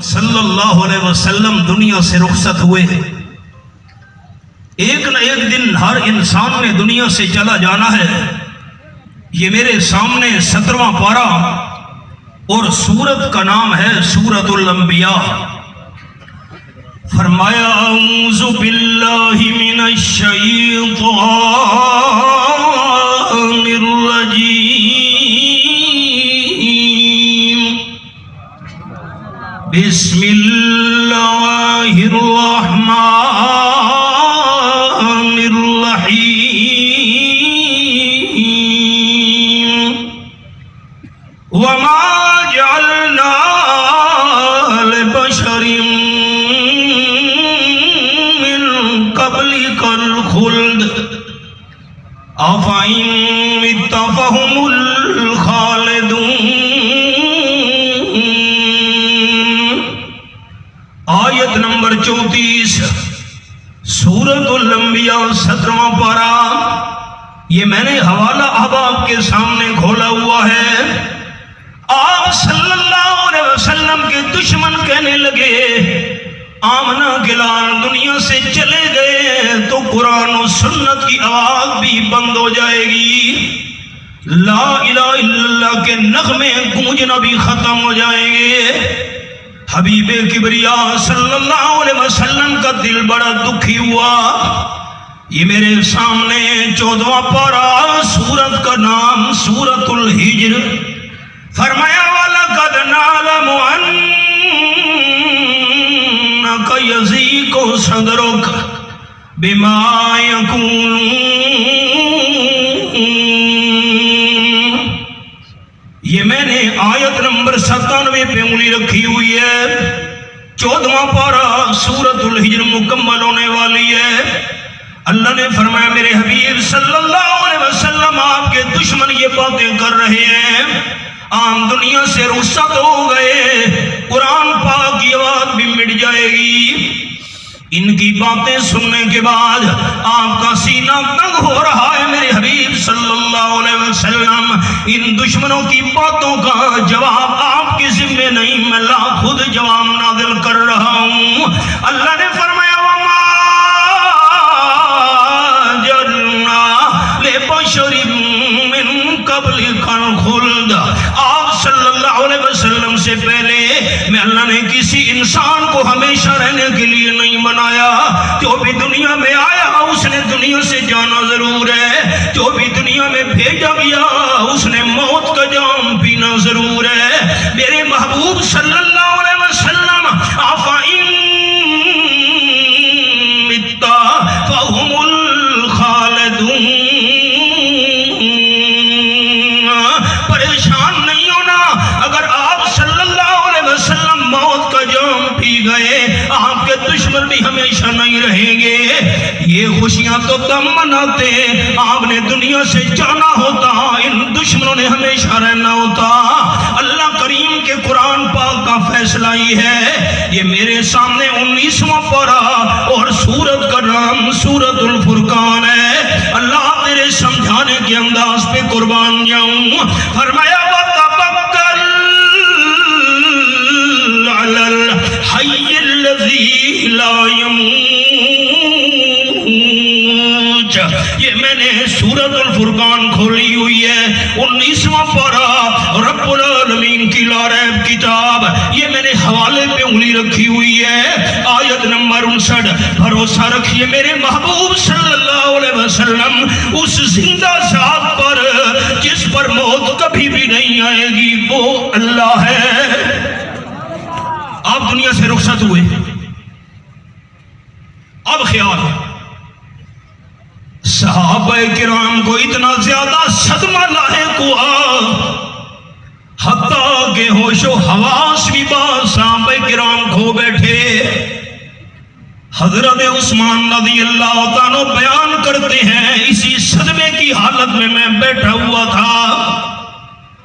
صلی اللہ علیہ وسلم دنیا سے رخصت ہوئے. ایک نہ ایک دن ہر انسان نے دنیا سے چلا جانا ہے. یہ میرے سامنے 17واں پارہ اور سورت کا نام ہے سورۃ الانبیاء. فرمایا اعوذ باللہ من الشیطان الرجیم. بسم اللہ الرحمن الرحیم. وما جعلنا لبشر من قبلك الخلد افإن مت فهم الخالدون. آیت نمبر 34 سورۃ الانبیاء 17واں پارہ. یہ میں نے حوالہ احباب کے سامنے کھولا ہوا ہے. آپ صلی اللہ علیہ وسلم کے دشمن کہنے لگے آمنہ کے لال دنیا سے چلے گئے تو قرآن و سنت کی آواز بھی بند ہو جائے گی, لا الہ الا اللہ کے نغمے گونجنا بھی ختم ہو جائیں گے. حبیب کبریا صلی اللہ علیہ وسلم کا دل بڑا دکھی ہوا. یہ میرے سامنے 14واں پارہ سورت کا نام سورۃ الحجر. فرمایا وَلَقَدْ نَعْلَمُ أَنَّكَ يَضِيقُ صَدْرُكَ بِمَا يَقُولُونَ. یہ میں نے آیت نمبر 97 پہ انگلی رکھی ہوئی ہے. 14واں پارہ سورۃ الحجر مکمل ہونے والی ہے. اللہ نے فرمایا میرے حبیب صلی اللہ علیہ وسلم آپ کے دشمن یہ باتیں کر رہے ہیں, عام دنیا سے رخصت ہو گئے, قرآن پاک کی آواز بھی مٹ جائے گی. ان کی باتیں سننے کے بعد آپ کا سینہ تنگ ہو رہا ہے میرے حبیب صلی اللہ علیہ وسلم. ان دشمنوں کی باتوں کا جواب آپ کے ذمہ نہیں, میں خود جواب نازل کر رہا ہوں. اللہ نے فرمایا وَمَا جَعَلْنَا لِبَشَرٍ مِّن قَبْلِكَ الْخُلْدَ. آپ صلی اللہ علیہ وسلم سے پہلے میں اللہ نے کسی انسان کو ہمیشہ رہنے کے لیے نہیں بنایا. جو بھی دنیا میں آیا اس نے دنیا سے جانا ضرور ہے, جو بھی دنیا میں بھیجا گیا اس نے موت کا جام پینا ضرور ہے. میرے محبوب صلی اللہ علیہ وسلم افإن مت فهم الخالدون. پریشان نہیں ہونا, اگر آپ صلی اللہ علیہ وسلم موت کا جام پی گئے آپ کے دشمن بھی ہمیشہ نہیں رہیں گے. یہ خوشیاں تو تم مناتے, آپ نے دنیا سے جانا ہوتا, ان دشمنوں نے ہمیشہ رہنا ہوتا. اللہ کریم کے قرآن پاک کا فیصلہ ہی ہے. یہ میرے سامنے 19واں پارہ اور سورت کا نام سورۃ الفرقان ہے. اللہ تیرے سمجھانے کے انداز پہ قربان جاؤں. فرمایا وَتَوَکَّلْ عَلَى الْحَيِّ الَّذِي لَا يَمُوتُ. یہ میں نے سورۃ الفرقان کھولی ہوئی ہے. 19واں پارہ رب العالمین کی لا ریب کتاب. یہ میں نے حوالے پہ انگلی رکھی ہوئی ہے. آیت نمبر 59. بھروسہ رکھیے میرے محبوب صلی اللہ علیہ وسلم اس زندہ ذات پر جس پر موت کبھی بھی نہیں آئے گی, وہ اللہ ہے. آپ دنیا سے رخصت ہوئے, اب خیال ہے صحابہ کرام کو اتنا زیادہ صدمہ لاحق ہوا حتیٰ کہ ہوش و حواس بھی بعض صحابہ کرام کھو بیٹھے. حضرت عثمان رضی اللہ تعالیٰ بیان کرتے ہیں اسی صدمے کی حالت میں بیٹھا ہوا تھا.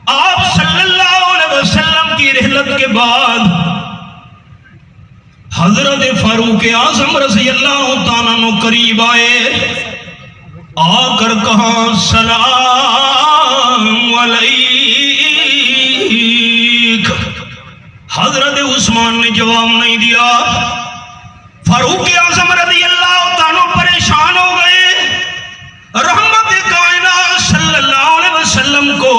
آپ صلی اللہ علیہ وسلم کی رحلت کے بعد حضرت فاروق اعظم رضی اللہ تعالیٰ عنہ قریب آئے, آ کر کہا سلام علیک. حضرت عثمان نے جواب نہیں دیا. فاروق اعظم رضی اللہ عنہ پریشان ہو گئے. رحمت کائنات صلی اللہ علیہ وسلم کو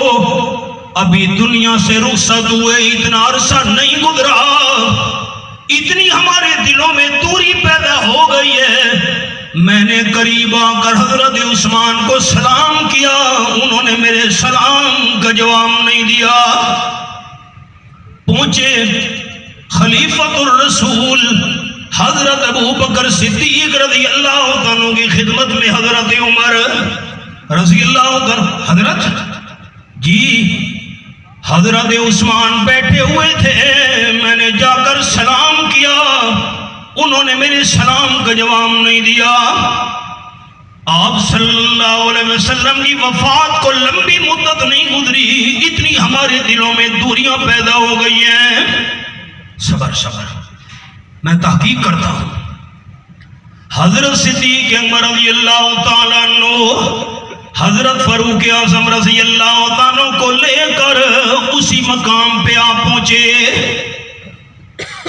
ابھی دنیا سے رخصت ہوئے اتنا عرصہ نہیں گزرا، اتنی ہمارے دلوں میں دوری پیدا ہو گئی ہے. میں نے قریب آ کر حضرت عثمان کو سلام کیا، انہوں نے میرے سلام کا جواب نہیں دیا. پہنچے خلیفۃ الرسول حضرت ابو بکر صدیق رضی اللہ عنہ کی خدمت میں حضرت عمر رضی اللہ عنہ. حضرت جی حضرت عثمان بیٹھے ہوئے تھے، میں نے جا کر سلام کیا، انہوں نے میرے سلام کا جواب نہیں دیا. آپ صلی اللہ علیہ وسلم کی وفات کو لمبی مدت نہیں گزری، اتنی ہمارے دلوں میں دوریاں پیدا ہو گئی ہیں. صبر صبر، میں تحقیق کرتا ہوں. حضرت صدیق اکبر رضی اللہ تعالیٰ عنہ حضرت فاروق اعظم رضی اللہ عنہ کو لے کر اسی مقام پہ آپ پہنچے.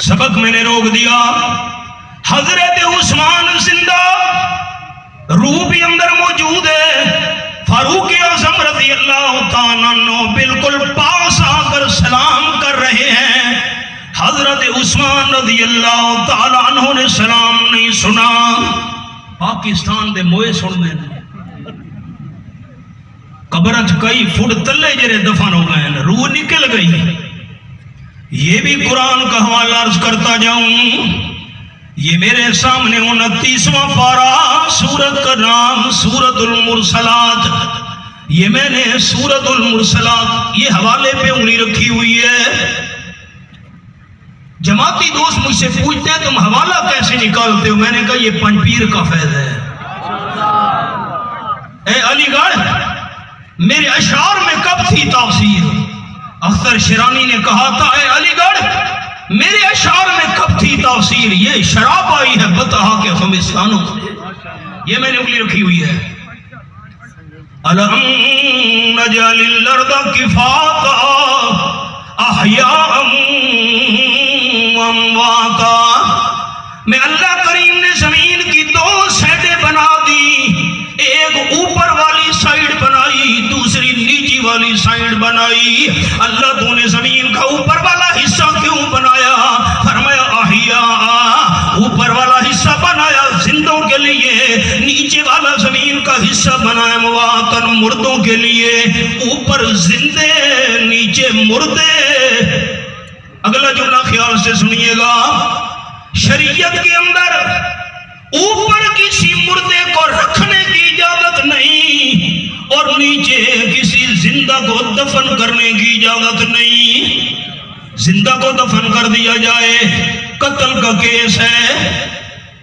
سبق میں نے روک دیا. حضرت عثمان زندہ، روح بھی اندر موجود ہے. فاروق اعظم رضی اللہ تعالیٰ عنہ بالکل پاس آ کر سلام کر رہے ہیں. حضرت عثمان رضی اللہ تعالیٰ عنہ نے سلام نہیں سنا. پاکستان دے موئے سن میں قبرچ کئی فٹ تلے جرے دفن ہو گئے، روح نکل گئی. یہ بھی قرآن کا حوالہ عرض کرتا جاؤں. یہ میرے سامنے 29واں پارہ، سورت کا نام سورت المرسلات. یہ میں نے سورت المرسلات یہ حوالے پہ انگلی رکھی ہوئی ہے. جماعتی دوست مجھ سے پوچھتے ہیں تم حوالہ کیسے نکالتے ہو؟ میں نے کہا یہ پنجپیر کا فیض ہے. اے علی گڑھ، میرے اشعار میں کب تھی تاثیر؟ اختر شیرانی نے کہا تھا اے علی گڑھ میرے اشعار میں کب تھی تاثیر؟ یہ شراب آئی ہے بطحا کے خمستانوں سے. یہ میں نے انگلی رکھی ہوئی ہے. الم نجعل الارض کفاتا احیاء وامواتا. میں اللہ کریم نے زمین کی 2 سائڈیں بنا دی، ایک اوپر والی سائیڈ بنائی، دوسری نیچی والی سائیڈ بنائی. اللہ تو نے زمین کا اوپر والا حصہ کیوں بنایا؟ فرمایا احیاء، اوپر والا حصہ بنایا زندوں کے لیے، نیچے والا زمین کا حصہ بنایا مواطن مردوں کے لیے. اوپر زندے نیچے مردے. اگلا جملہ خیال سے سنیے گا. شریعت کے اندر اوپر کسی مردے کو رکھنے کی اجازت نہیں اور نیچے کسی زندہ کو دفن کرنے کی اجازت نہیں. زندہ کو دفن کر دیا جائے قتل کا کیس ہے،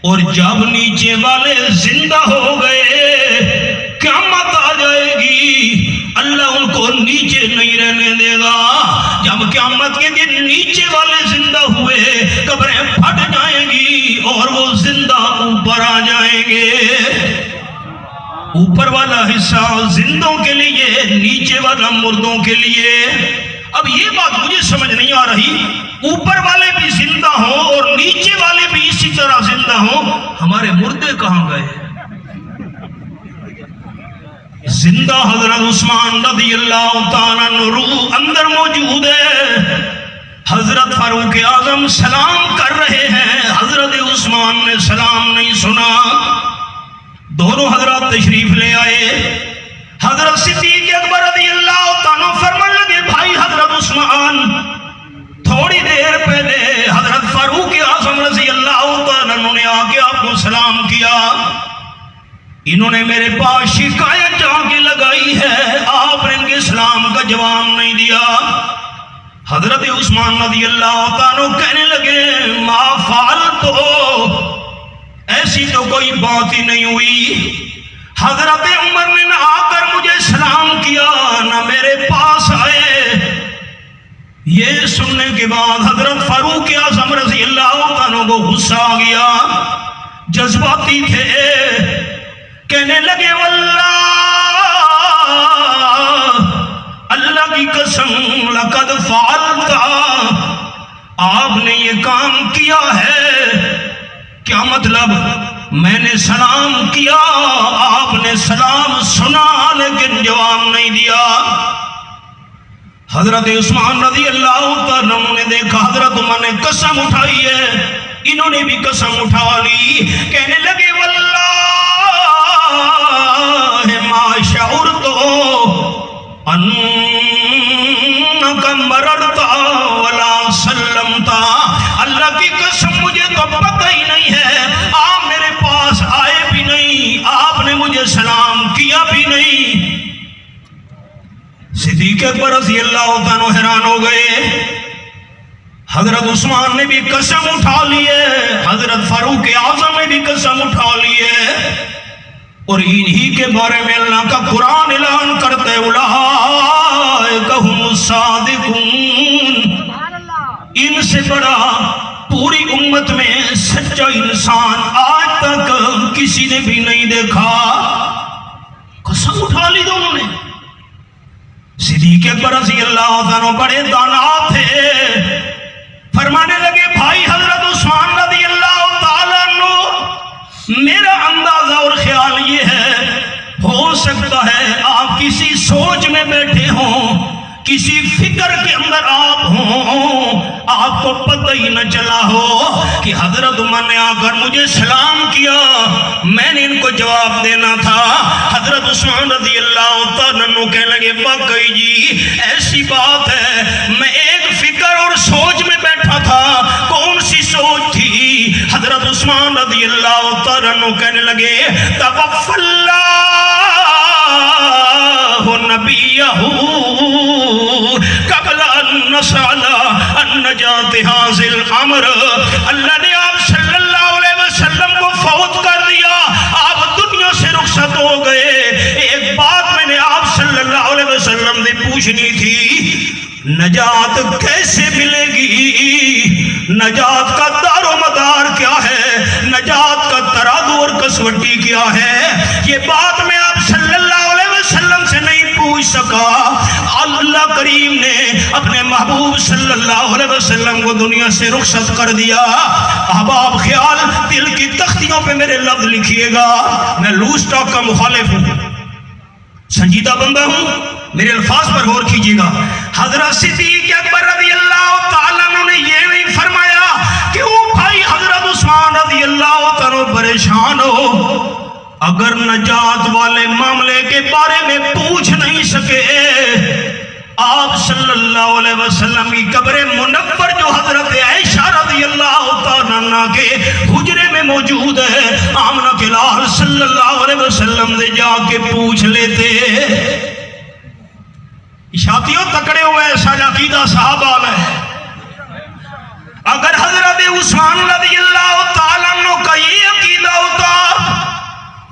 اور جب نیچے والے زندہ ہو گئے قیامت آ جائے گی، اللہ ان کو نیچے نہیں رہنے دے گا. جب قیامت کے دن نیچے والے زندہ ہوئے قبریں پھٹ جائیں گی اور وہ زندہ اوپر آ جائیں گے. اوپر والا حصہ زندوں کے لیے، نیچے والا مردوں کے لیے. اب یہ بات مجھے سمجھ نہیں آ رہی، اوپر والے بھی زندہ ہوں اور نیچے والے بھی اسی طرح زندہ ہوں، ہمارے مردے کہاں گئے؟ زندہ حضرت عثمان رضی اللہ تعالیٰ عنہ روح اندر موجود ہے. حضرت فاروق اعظم سلام کر رہے ہیں، حضرت عثمان نے سلام نہیں سنا. دونوں حضرات تشریف لے آئے. حضرت صدیق اکبر رضی اللہ تعالیٰ فرمان لگے بھائی حضرت عثمان، تھوڑی دیر پہلے حضرت فاروق اعظم رضی اللہ تعالیٰ نے آ کے آپ کو سلام کیا. انہوں نے میرے پاس شکایت جا کے لگائی ہے، آپ نے ان کے سلام کا جواب نہیں دیا. حضرت عثمان رضی اللہ تعالیٰ کہنے لگے ما فعلتو، ایسی تو کوئی بات ہی نہیں ہوئی. حضرت عمر نے نہ آ کر مجھے سلام کیا نہ میرے پاس آئے. یہ سننے کے بعد حضرت فاروق اعظم رضی اللہ عنہ کو غصہ آ گیا، جذباتی تھے. کہنے لگے واللہ، اللہ کی قسم لقد فعلتا، آپ نے یہ کام کیا ہے، کیا مطلب؟ میں نے سلام کیا، آپ نے سلام سنا لیکن جواب نہیں دیا۔ حضرت عثمان رضی اللہ تعالیٰ نے دیکھا حضرت عمر نے قسم اٹھائی ہے، انہوں نے بھی قسم اٹھا لی، کہنے لگے واللہ ما شعرت انک مررت ولا سلمت، اللہ کی قسم مجھے تو پتہ ہی نہیں ہے، آپ میرے پاس آئے بھی نہیں، آپ نے مجھے سلام کیا بھی نہیں۔ صدیق اکبر رضی اللہ عنہ حیران ہو گئے۔ حضرت عثمان نے بھی قسم اٹھا لی ہے، حضرت فاروق اعظم نے بھی قسم اٹھا لی ہے، اور انہی کے بارے میں اللہ کا قرآن اعلان کرتے اولئک هم الصادقون، ان سے بڑا پوری امت میں سچا انسان آج تک کسی نے بھی نہیں دیکھا۔ قسم اٹھا لی دونوں نے۔ صدیق اکبر رضی اللہ عنہ بڑے دانا تھے، فرمانے لگے بھائی حضرت عثمان رضی اللہ تعالیٰ عنہ، میرا اندازہ اور خیال یہ ہے، ہو سکتا ہے آپ کسی سوچ میں بیٹھے ہوں، کسی فکر کے اندر آپ ہوں، آپ کو پتہ ہی نہ چلا ہو کہ حضرت عمر نے آ کر مجھے سلام کیا، میں نے ان کو جواب دینا تھا۔ حضرت عثمان رضی اللہ تعالیٰ عنہ کہنے لگے واقعی جی ایسی بات ہے، میں ایک فکر اور سوچ میں بیٹھا تھا۔ کون سی سوچ تھی؟ حضرت عثمان رضی اللہ تعالیٰ عنہ کہنے لگے توفی اللہ نبیہ قبل ان نسأل عن نجات حاصل الامر، اللہ نے آپ صلی اللہ علیہ وسلم کو فوت کر دیا، آپ دنیا سے رخصت ہو گئے۔ ایک بات میں نے آپ صلی اللہ علیہ وسلم سے پوچھنی تھی، نجات کیسے ملے گی؟ نجات کا دار و مدار کیا ہے؟ نجات کا ترازو اور کسوٹی کیا ہے؟ یہ بات میں آپ صلی اللہ علیہ وسلم سے نہیں پوچھ سکا۔ اللہ کریم نے اپنے محبوب صلی اللہ علیہ وسلم کو دنیا سے رخصت کر دیا۔ اب آپ خیال دل کی تختیوں پہ میرے لفظ لکھیے گا، میں لوز ٹاک کا مخالف ہوں، سنجیدہ بندہ ہوں، میرے الفاظ پر غور کیجیے گا۔ حضرت صدیق اکبر رضی اللہ تعالیٰ عنہ نے یہ نہیں فرمایا کیوں بھائی حضرت عثمان رضی اللہ تعالیٰ پریشان ہو، اگر نجات والے معاملے کے بارے میں پوچھ نہیں سکے، آپ صلی اللہ علیہ وسلم کی قبر منور جو حضرت عائشہ رضی اللہ تعالیٰ عنہ کے حجرے میں موجود ہے، آمنہ کے لال صلی اللہ علیہ وسلم سے جا کے پوچھ لیتے۔ اشاعتیوں تکڑے ہوئے ایسا عقیدہ صحابہ میں، اگر حضرت عثمان رضی اللہ تعالیٰ عنہ کا یہ عقیدہ ہوتا،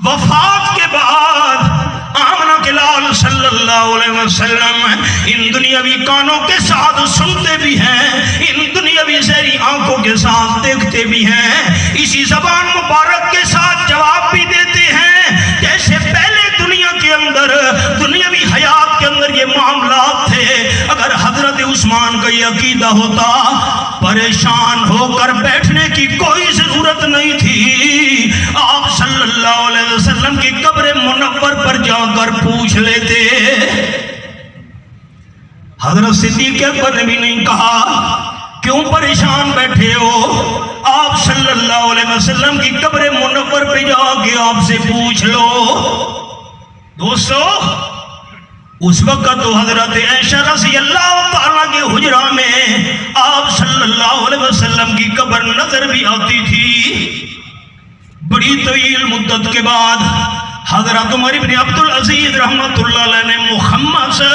وفات کے بعد آمنہ کے لال صلی اللہ علیہ وسلم ان دنیاوی کانوں کے ساتھ سنتے بھی ہیں، ان دنیاوی زہری آنکھوں کے ساتھ دیکھتے بھی ہیں، اسی زبان مبارک کے ساتھ جواب بھی دیتے ہیں، جیسے پہلے دنیا کے اندر دنیاوی حیات کے اندر یہ معاملات تھے۔ اگر حضرت عثمان کا یہ عقیدہ ہوتا، پریشان ہو کر بیٹھنے کی کوئی ضرورت نہیں تھی، آپ صلی اللہ علیہ وسلم کی قبر منور پر جا کر پوچھ لیتے۔ حضرت صدیق اکبر نے بھی نہیں کہا کیوں پریشان بیٹھے ہو، آپ صلی اللہ علیہ وسلم کی قبر منور پہ جا کے آپ سے پوچھ لو۔ دوستو اس وقت تو حضرت عائشہ رضی اللہ تعالیٰ کے حجرہ میں آپ صلی اللہ علیہ وسلم کی قبر نظر بھی آتی تھی۔ بڑی طویل مدت کے بعد حضرت عمر بن عبدالعزیز رحمت اللہ علیہ نے محمد سے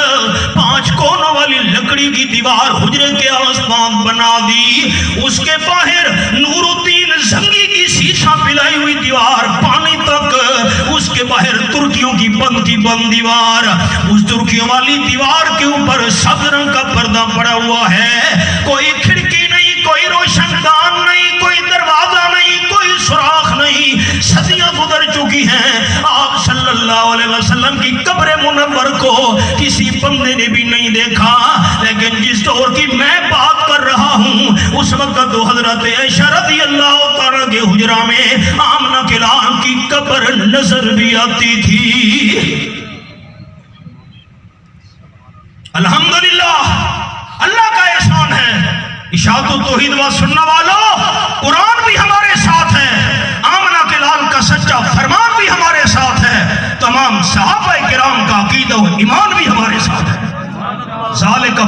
5 کونوں والی لکڑی کی دیوار حجرے کے آس پاس بنا دی، اس کے باہر نور الدین زنگی کی شیشہ پلائی ہوئی دیوار پانی تک، اس کے باہر ترکیوں کی بند دیوار، اس ترکیوں والی دیوار کے اوپر سبز رنگ کا پردہ پڑا ہوا ہے، کوئی کھڑکی نہیں، کوئی روشن دان نہیں، کوئی دروازہ نہیں، کوئی سوراخ نہیں، صدیاں گزر چکی ہیں، آپ صلی اللہ علیہ وسلم کی قبر منور کو کسی بندے نے بھی نہیں دیکھا۔ لیکن جس دور کی میں بات کر رہا ہوں اس تو حضرت عائشہ رضی اللہ تعالیٰ کے حجرہ میں آمنہ کے لال کی قبر نظر بھی آتی تھی۔ الحمدللہ اللہ کا احسان ہے، اشاعت و توحید و سنہ والوں، قرآن بھی ہمارے ساتھ ہے، آمنہ کے لال کا سچا فرمان بھی ہمارے ساتھ ہے، تمام صحابہ کرام کا عقیدہ و ایمان بھی ہمارے ساتھ ہے۔ ذالک